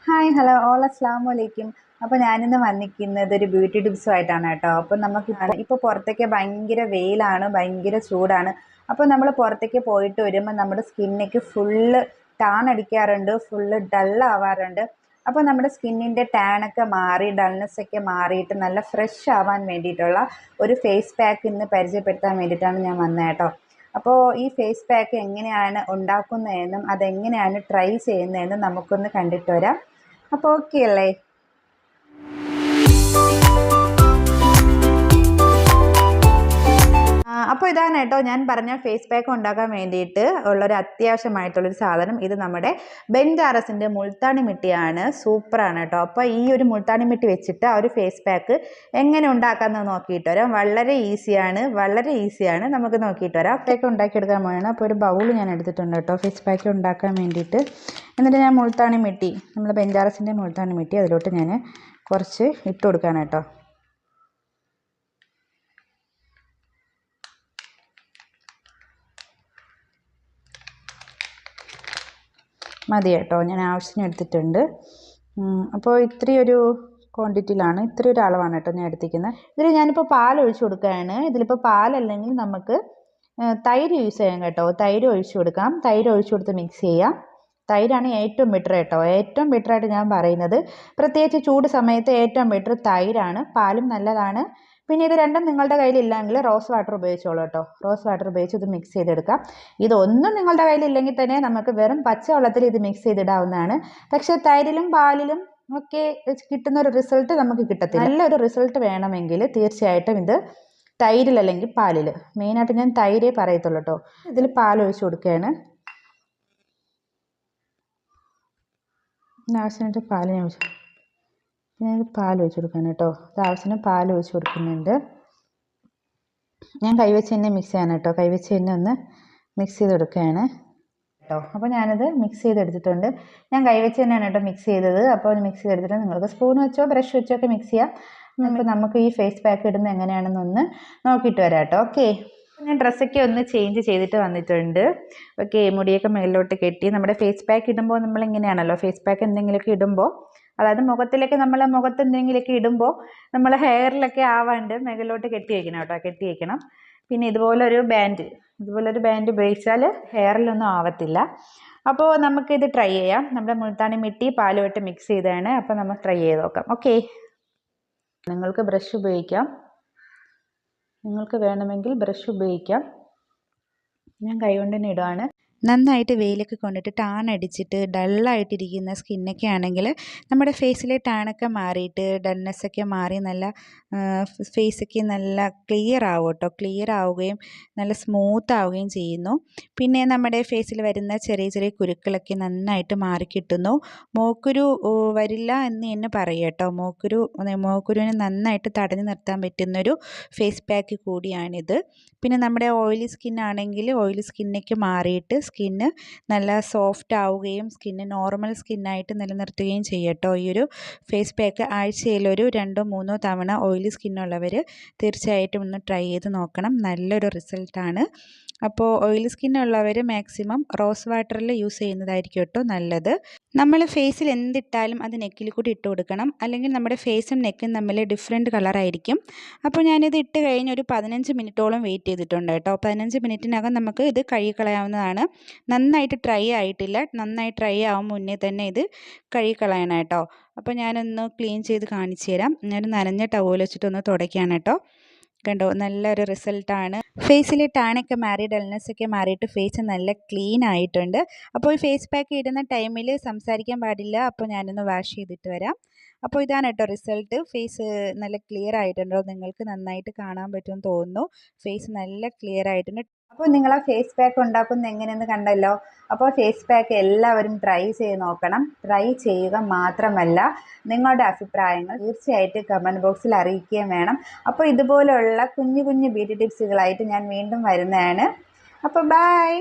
Hi hello all അസ്സലാമു അലൈക്കും. അപ്പോൾ ഞാനിന്ന് വന്നിരിക്കുന്നത് ഒരു ബ്യൂട്ടി ടിപ്സുമായിട്ടാണ് കേട്ടോ. അപ്പോൾ നമുക്ക് ഇപ്പോൾ പുറത്തേക്ക് ഭയങ്കര വെയിലാണ്, ഭയങ്കര ചൂടാണ്. അപ്പോൾ നമ്മൾ പുറത്തേക്ക് പോയിട്ട് വരുമ്പോൾ നമ്മുടെ സ്കിന്നൊക്കെ ഫുള്ള് ടാൻ അടിക്കാറുണ്ട്, ഫുള്ള് ഡള്ളാവാറുണ്ട്. അപ്പോൾ നമ്മുടെ സ്കിന്നിൻ്റെ ടാനൊക്കെ മാറി ഡൾനെസ്സൊക്കെ മാറിയിട്ട് നല്ല ഫ്രഷ് ആവാൻ വേണ്ടിയിട്ടുള്ള ഒരു ഫേസ് പാക്ക് ഇന്ന് പരിചയപ്പെടുത്താൻ വേണ്ടിയിട്ടാണ് ഞാൻ വന്നത് കേട്ടോ. അപ്പോൾ ഈ ഫേസ് പാക്ക് എങ്ങനെയാണ് ഉണ്ടാക്കുന്നതെന്നും അതെങ്ങനെയാണ് ട്രൈ ചെയ്യുന്നതെന്നും നമുക്കൊന്ന് കണ്ടിട്ട് വരാം. അപ്പോൾ ഓക്കെ അല്ലേ? അപ്പോൾ ഇതാണ് കേട്ടോ ഞാൻ പറഞ്ഞ ഫേസ് പാക്ക് ഉണ്ടാക്കാൻ വേണ്ടിയിട്ട് ഉള്ളൊരു അത്യാവശ്യമായിട്ടുള്ളൊരു സാധനം. ഇത് നമ്മുടെ ബെൻജാറസിൻ്റെ മുൾത്താണി മിട്ടിയാണ്. സൂപ്പറാണ് കേട്ടോ. അപ്പോൾ ഈ ഒരു മുൾത്താണി മിട്ടി വെച്ചിട്ട് ആ ഒരു ഫേസ് പാക്ക് എങ്ങനെ ഉണ്ടാക്കാമെന്ന് നോക്കിയിട്ട് വരാം. വളരെ ഈസിയാണ്. നമുക്ക് നോക്കിയിട്ട് വരാം. പാക്ക് ഉണ്ടാക്കിയെടുക്കാൻ വേണം. അപ്പോൾ ഒരു ബൗൾ ഞാൻ എടുത്തിട്ടുണ്ട് കേട്ടോ ഫേസ് പാക്ക് ഉണ്ടാക്കാൻ വേണ്ടിയിട്ട്. എന്നിട്ട് ഞാൻ മുൾത്താണി മിട്ടി, നമ്മുടെ ബെൻജാറസിൻ്റെ മുൾത്താണി മിട്ടി അതിലോട്ട് ഞാൻ കുറച്ച് ഇട്ട് കൊടുക്കാൻ കേട്ടോ. മതി കേട്ടോ, ഞാൻ ആവശ്യത്തിന് എടുത്തിട്ടുണ്ട്. അപ്പോൾ ഇത്രയൊരു ക്വാണ്ടിറ്റിയിലാണ്, ഇത്രയൊരു അളവാണ് കേട്ടോ ഞാൻ എടുത്തിരിക്കുന്നത്. ഇതിൽ ഞാനിപ്പോൾ പാൽ ഒഴിച്ച് കൊടുക്കുകയാണ്. ഇതിലിപ്പോൾ പാലല്ലെങ്കിൽ നമുക്ക് തൈര് യൂസ് ചെയ്യാം കേട്ടോ. തൈര് ഒഴിച്ച് കൊടുക്കാം. തൈര് ഒഴിച്ച് കൊടുത്ത് മിക്സ് ചെയ്യാം. തൈരാണ് ഏറ്റവും ബെറ്റർ കേട്ടോ. ഏറ്റവും ബെറ്ററായിട്ട് ഞാൻ പറയുന്നത്, പ്രത്യേകിച്ച് ചൂട് സമയത്ത് ഏറ്റവും ബെറ്റർ തൈരാണ്. പാലും നല്ലതാണ്. പിന്നെ ഇത് രണ്ടും നിങ്ങളുടെ കയ്യിലില്ലെങ്കിൽ റോസ് വാട്ടർ ഉപയോഗിച്ചോളൂ കേട്ടോ. റോസ് വാട്ടർ ഉപയോഗിച്ച് ഇത് മിക്സ് ചെയ്തെടുക്കാം. ഇതൊന്നും നിങ്ങളുടെ കയ്യിലില്ലെങ്കിൽ തന്നെ നമുക്ക് വെറും പച്ചവെള്ളത്തിൽ ഇത് മിക്സ് ചെയ്തിടാവുന്നതാണ്. പക്ഷേ തൈരിലും പാലിലും ഒക്കെ കിട്ടുന്ന ഒരു റിസൾട്ട് നമുക്ക് കിട്ടത്തില്ല. നല്ലൊരു റിസൾട്ട് വേണമെങ്കിൽ തീർച്ചയായിട്ടും ഇത് തൈരിലല്ലെങ്കിൽ പാലിൽ, മെയിനായിട്ട് ഞാൻ തൈരേ പറയത്തുള്ളൂ കേട്ടോ. ഇതിൽ പാൽ ഒഴിച്ച് കൊടുക്കുകയാണ്. ആവശ്യമായിട്ട് പാൽ ഞാൻ പാൽ ഒഴിച്ച് കൊടുക്കാൻ കേട്ടോ. ഇത് ആവശ്യത്തിന് പാൽ ഒഴിച്ച് കൊടുക്കുന്നുണ്ട്. ഞാൻ കൈവച്ച് തന്നെ മിക്സ് ചെയ്യാൻ കേട്ടോ. കൈവച്ച് തന്നെ ഒന്ന് മിക്സ് ചെയ്ത് കൊടുക്കുകയാണ് കേട്ടോ. അപ്പോൾ ഞാനത് മിക്സ് ചെയ്തെടുത്തിട്ടുണ്ട്. ഞാൻ കൈവച്ച് തന്നെയാണ് കേട്ടോ മിക്സ് ചെയ്തത്. അപ്പോൾ മിക്സ് ചെയ്തെടുത്തിട്ട് നിങ്ങൾക്ക് സ്പൂൺ വെച്ചോ ബ്രഷ് വെച്ചോ ഒക്കെ മിക്സ് ചെയ്യാം. അപ്പോൾ നമുക്ക് ഈ ഫേസ് പാക്ക് ഇടുന്നത് എങ്ങനെയാണെന്നൊന്ന് നോക്കിയിട്ട് വരാം കേട്ടോ. ഓക്കെ, ഞാൻ ഡ്രസ്സൊക്കെ ഒന്ന് ചേഞ്ച് ചെയ്തിട്ട് വന്നിട്ടുണ്ട്. ഓക്കെ, മുടിയൊക്കെ മേളിലോട്ട് കെട്ടി. നമ്മുടെ ഫേസ് പാക്ക് ഇടുമ്പോൾ നമ്മളിങ്ങനെയാണല്ലോ, ഫേസ് പാക്ക് എന്തെങ്കിലുമൊക്കെ ഇടുമ്പോൾ, അതായത് മുഖത്തിലേക്ക് മുഖത്ത് എന്തെങ്കിലുമൊക്കെ ഇടുമ്പോൾ നമ്മൾ ഹെയറിലൊക്കെ ആവാണ്ട് മേളിലോട്ട് കെട്ടി വയ്ക്കണം കേട്ടോ. കെട്ടി വയ്ക്കണം. പിന്നെ ഇതുപോലൊരു ബാൻഡ് ഉപയോഗിച്ചാൽ ഹെയറിലൊന്നും ആവത്തില്ല. അപ്പോൾ നമുക്കിത് ട്രൈ ചെയ്യാം. നമ്മുടെ മുൾത്താണി മിട്ടി പാലുമായിട്ട് മിക്സ് ചെയ്തതാണ്. അപ്പോൾ നമുക്ക് ട്രൈ ചെയ്ത് നോക്കാം. ഓക്കെ, നിങ്ങൾക്ക് ബ്രഷ് ഉപയോഗിക്കാം. നിങ്ങൾക്ക് വേണമെങ്കിൽ ബ്രഷ് ഉപയോഗിക്കാം. ഞാൻ കൈകൊണ്ട് തന്നെ ഇടുകയാണ്. നന്നായിട്ട് വെയിലൊക്കെ കൊണ്ടിട്ട് ടാൻ അടിച്ചിട്ട് ഡള്ളായിട്ടിരിക്കുന്ന സ്കിന്നൊക്കെ ആണെങ്കിൽ നമ്മുടെ ഫേസിലെ ടാനൊക്കെ മാറിയിട്ട് ഡൾനെസ്സൊക്കെ മാറി നല്ല ഫേസൊക്കെ നല്ല ക്ലിയർ ആവും കേട്ടോ. ക്ലിയർ ആവുകയും നല്ല സ്മൂത്ത് ആവുകയും ചെയ്യുന്നു. പിന്നെ നമ്മുടെ ഫേസിൽ വരുന്ന ചെറിയ ചെറിയ കുരുക്കളൊക്കെ നന്നായിട്ട് മാറിക്കിട്ടുന്നു. മോക്കുരു വരില്ല എന്ന് തന്നെ പറയും കേട്ടോ. മോക്കുരുവിനെ നന്നായിട്ട് തടഞ്ഞു നിർത്താൻ പറ്റുന്നൊരു ഫേസ് പാക്ക് കൂടിയാണിത്. പിന്നെ നമ്മുടെ ഓയിലി സ്കിന്നാണെങ്കിൽ ഓയിലി സ്കിന്നൊക്കെ മാറിയിട്ട് സ്കിന്ന് നല്ല സോഫ്റ്റ് ആവുകയും സ്കിന്ന് നോർമൽ സ്കിന്നായിട്ട് നിലനിർത്തുകയും ചെയ്യും കേട്ടോ. ഈ ഒരു ഫേസ് പാക്ക് ആഴ്ചയിലൊരു 2-3 തവണ ഓയിലി സ്കിന്നുള്ളവർ തീർച്ചയായിട്ടും ഒന്ന് ട്രൈ ചെയ്ത് നോക്കണം. നല്ലൊരു റിസൾട്ടാണ്. അപ്പോൾ ഓയിലി സ്കിന്നുള്ളവർ മാക്സിമം റോസ് വാട്ടറിൽ യൂസ് ചെയ്യുന്നതായിരിക്കും കേട്ടോ നല്ലത്. നമ്മൾ ഫേസിൽ എന്തിട്ടാലും അത് നെക്കിൽ കൂടി ഇട്ട് കൊടുക്കണം. അല്ലെങ്കിൽ നമ്മുടെ ഫേസും നെക്കും തമ്മിൽ ഡിഫറെൻറ്റ് കളറായിരിക്കും. അപ്പോൾ ഞാനിത് ഇട്ട് കഴിഞ്ഞ് ഒരു 15 മിനിറ്റോളം വെയിറ്റ് ചെയ്തിട്ടുണ്ട് കേട്ടോ. 15 മിനിറ്റിനകം നമുക്ക് ഇത് കഴുകിക്കളയാവുന്നതാണ്. നന്നായിട്ട് ഡ്രൈ ആയിട്ടില്ല. നന്നായി ഡ്രൈ ആവും മുന്നേ തന്നെ ഇത് കഴുകിക്കളയണം കേട്ടോ. അപ്പോൾ ഞാനൊന്ന് ക്ലീൻ ചെയ്ത് കാണിച്ചു തരാം. ഞാനൊരു നനഞ്ഞ ടവൽ വെച്ചിട്ടൊന്ന് തുടയ്ക്കുകയാണ് കേട്ടോ. കണ്ടോ, നല്ലൊരു റിസൾട്ടാണ്. ഫേസിൽ ടാനൊക്കെ മാറി ഡൾനെസ്സൊക്കെ മാറിയിട്ട് ഫേസ് നല്ല ക്ലീൻ ആയിട്ടുണ്ട്. അപ്പോൾ ഈ ഫേസ് പാക്ക് ഇടുന്ന ടൈമിൽ സംസാരിക്കാൻ പാടില്ല. അപ്പോൾ ഞാനൊന്ന് വാഷ് ചെയ്തിട്ട് വരാം. അപ്പോൾ ഇതാണ് കേട്ടോ റിസൾട്ട്. ഫേസ് നല്ല ക്ലിയർ ആയിട്ടുണ്ടോ, നിങ്ങൾക്ക് നന്നായിട്ട് കാണാൻ പറ്റുമെന്ന് തോന്നുന്നു. ഫേസ് നല്ല ക്ലിയർ ആയിട്ടുണ്ട്. അപ്പോൾ നിങ്ങൾ ആ ഫേസ് പാക്ക് ഉണ്ടാക്കുന്നത് എങ്ങനെയെന്ന് കണ്ടല്ലോ. അപ്പോൾ ഫേസ് പാക്ക് എല്ലാവരും ട്രൈ ചെയ്ത് നോക്കണം. ട്രൈ ചെയ്യുക മാത്രമല്ല നിങ്ങളുടെ അഭിപ്രായങ്ങൾ തീർച്ചയായിട്ടും കമൻറ്റ് ബോക്സിൽ അറിയിക്കുകയും വേണം. അപ്പോൾ ഇതുപോലെയുള്ള കുഞ്ഞു കുഞ്ഞു ബ്യൂട്ടി ടിപ്സുകളായിട്ട് ഞാൻ വീണ്ടും വരുന്നതാണ്. അപ്പോൾ ബൈ.